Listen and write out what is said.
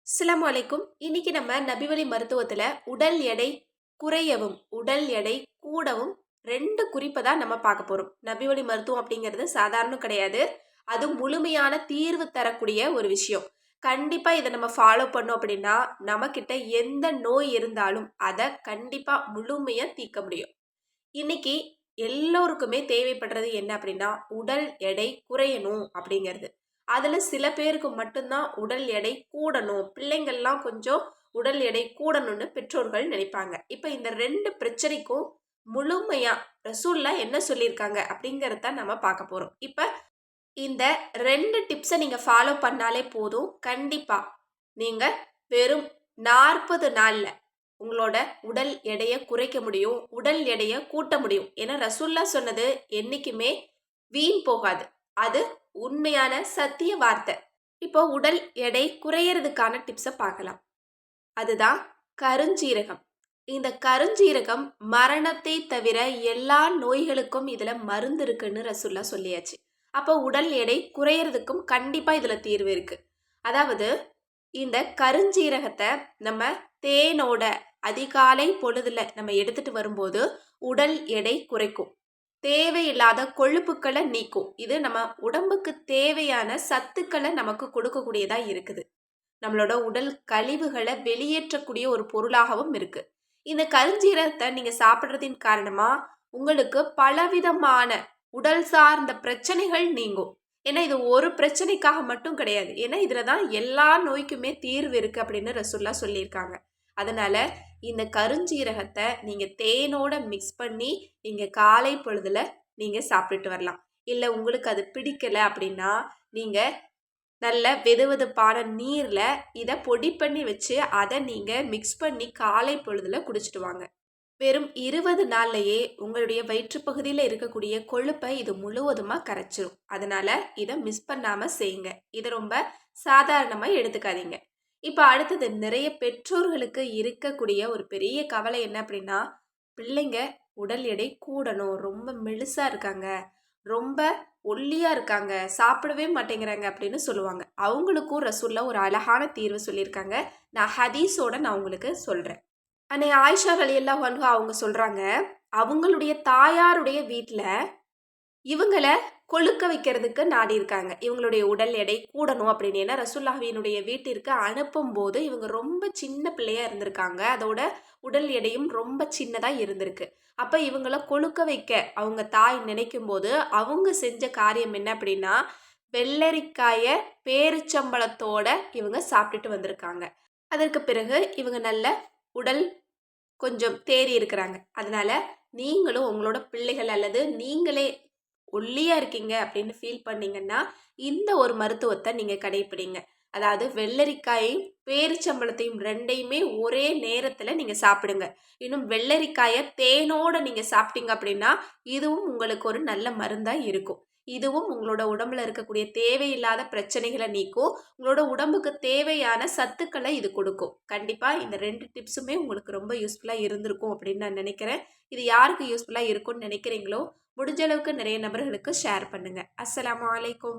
அஸ்ஸலாமு அலைக்கும். இன்னைக்கு நம்ம நபிவழி மருத்துவத்துல உடல் எடை குறையவும் உடல் எடை கூடவும் ரெண்டு குறிப்பை தான் நம்ம பார்க்க போறோம். நபிவழி மருத்துவம் அப்படிங்கிறது சாதாரணம் கிடையாது. அது முழுமையான தீர்வு தரக்கூடிய ஒரு விஷயம். கண்டிப்பா இதை நம்ம ஃபாலோ பண்ணோம் அப்படின்னா நம்மக்கிட்ட எந்த நோய் இருந்தாலும் அதை கண்டிப்பா முழுமையா தீர்க்க முடியும். இன்னைக்கு எல்லோருக்குமே தேவைப்படுறது என்ன அப்படின்னா உடல் எடை குறையணும் அப்படிங்கிறது. அதுல சில பேருக்கு மட்டும்தான் உடல் எடை கூடணும், பிள்ளைங்கள்லாம் கொஞ்சம் உடல் எடை கூடணும்னு பெற்றோர்கள் நினைப்பாங்க. இப்ப இந்த ரெண்டு பிரச்சனைக்கும் முழுமையா ரசூல்லா என்ன சொல்லியிருக்காங்க அப்படிங்கறத நம்ம பார்க்க போறோம். இப்ப இந்த ரெண்டு டிப்ஸை நீங்க ஃபாலோ பண்ணாலே போதும். கண்டிப்பா நீங்க வெறும் 40 நாள்ல உங்களோட உடல் எடையை குறைக்க முடியும், உடல் எடையை கூட்ட முடியும். ஏன்னா ரசூல்லா சொன்னது என்னைக்குமே வீண் போகாது. அது உண்மையான சத்திய வார்த்தை. இப்போ உடல் எடை குறையறதுக்கான டிப்ஸை பார்க்கலாம். அதுதான் கருஞ்சீரகம். இந்த கருஞ்சீரகம் மரணத்தை தவிர எல்லா நோய்களுக்கும் இதுல மருந்து இருக்குன்னு ரசூல்லா சொல்லியாச்சு. அப்போ உடல் எடை குறையறதுக்கும் கண்டிப்பா இதுல தீர்வு இருக்கு. அதாவது இந்த கருஞ்சீரகத்தை நம்ம தேனோட அதிகாலை பொழுதுல நம்ம எடுத்துட்டு வரும்போது உடல் எடை குறைக்கும். தேவையில்லாத கொழுப்புக்களை நீக்கும். இது நம்ம உடம்புக்கு தேவையான சத்துக்களை நமக்கு கொடுக்கக்கூடியதா இருக்குது. நம்மளோட உடல் கழிவுகளை வெளியேற்றக்கூடிய ஒரு பொருளாகவும் இருக்கு. இந்த கருஞ்சீரகத்தை நீங்க சாப்பிடுறதின் காரணமா உங்களுக்கு பலவிதமான உடல் சார்ந்த பிரச்சனைகள் நீங்கும். ஏன்னா இது ஒரு பிரச்சனைக்காக மட்டும் கிடையாது. ஏன்னா இதுலதான் எல்லா நோய்க்குமே தீர்வு இருக்கு அப்படின்னு ரசூல்லா சொல்லியிருக்காங்க. அதனால இந்த கருஞ்சீரகத்தை நீங்க தேனோட மிக்ஸ் பண்ணி நீங்க காலை பொழுதுல நீங்க சாப்பிட்டுட்டு வரலாம். இல்ல உங்களுக்கு அது பிடிக்கல அப்படின்னா நீங்க நல்ல வெதுவெதுப்பான நீர்ல இதை பொடி பண்ணி வச்சு அதை நீங்க மிக்ஸ் பண்ணி காலை பொழுதுல குடிச்சிட்டு வாங்க. வெறும் 20 நாள்லயே உங்களுடைய வயிற்று பகுதியில் இருக்கக்கூடிய கொழுப்பை இது முழுவதுமா கரைச்சிரும். அதனால இதை மிஸ் பண்ணாம செய்யுங்க. இதை ரொம்ப சாதாரணமா எடுத்துக்காதீங்க. இப்ப அடுத்தது நிறைய பெற்றோர்களுக்கு இருக்கக்கூடிய ஒரு பெரிய கவலை என்ன அப்படின்னா பிள்ளைங்க உடல் எடை கூடணும், ரொம்ப மெலிசா இருக்காங்க, ரொம்ப ஒல்லியா இருக்காங்க, சாப்பிடவே மாட்டேங்கிறாங்க அப்படின்னு சொல்லுவாங்க. அவங்களுக்கும் ரசூல்லா ஒரு அழகான தீர்வு சொல்லியிருக்காங்க. நான் ஹதீஸோட நான் உங்களுக்கு சொல்றேன். அன்னை ஆயிஷா ரலியல்லாஹு அன்ஹா அவங்க சொல்றாங்க, அவங்களுடைய தாயாருடைய வீட்டில் இவங்கள கொழுக்க வைக்கிறதுக்கு நாடி இருக்காங்க. இவங்களுடைய உடல் எடை கூடணும் அப்படின்னு. ஏன்னா ரசூல்லாவினுடைய வீட்டிற்கு அனுப்பும் போது இவங்க ரொம்ப சின்ன பிள்ளையா இருந்திருக்காங்க. அதோட உடல் எடையும் ரொம்ப சின்னதா இருந்திருக்கு. அப்ப இவங்கள கொழுக்க வைக்க அவங்க தாய் நினைக்கும் போது அவங்க செஞ்ச காரியம் என்ன அப்படின்னா வெள்ளரிக்காய பேரிச்சம்பழத்தோட இவங்க சாப்பிட்டுட்டு வந்திருக்காங்க. அதற்கு பிறகு இவங்க நல்ல உடல் கொஞ்சம் தேறி இருக்கிறாங்க. அதனால நீங்களும் உங்களோட பிள்ளைகள் அல்லது நீங்களே ஒல்லியா இருக்கீங்க அப்படின்னு ஃபீல் பண்ணீங்கன்னா இந்த ஒரு மருத்துவத்தை நீங்க கடைப்பிடிங்க. அதாவது வெள்ளரிக்காயையும் பேரிச்சம்பழத்தையும் ரெண்டையுமே ஒரே நேரத்துல நீங்க சாப்பிடுங்க. இன்னும் வெள்ளரிக்காய தேனோட நீங்க சாப்பிட்டீங்க அப்படின்னா இதுவும் உங்களுக்கு ஒரு நல்ல மருந்தா இருக்கும். இதுவும் உங்களோட உடம்புல இருக்கக்கூடிய தேவையில்லாத பிரச்சனைகளை நீக்கும். உங்களோட உடம்புக்கு தேவையான சத்துக்களை இது கொடுக்கும். கண்டிப்பா இந்த ரெண்டு டிப்ஸுமே உங்களுக்கு ரொம்ப யூஸ்ஃபுல்லா இருந்திருக்கும் அப்படின்னு நான் நினைக்கிறேன். இது யாருக்கு யூஸ்ஃபுல்லா இருக்கும்னு நினைக்கிறீங்களோ முடிஞ்ச அளவுக்கு நிறைய நபர்களுக்கு ஷேர் பண்ணுங்க. அஸ்ஸலாமு அலைக்கும்.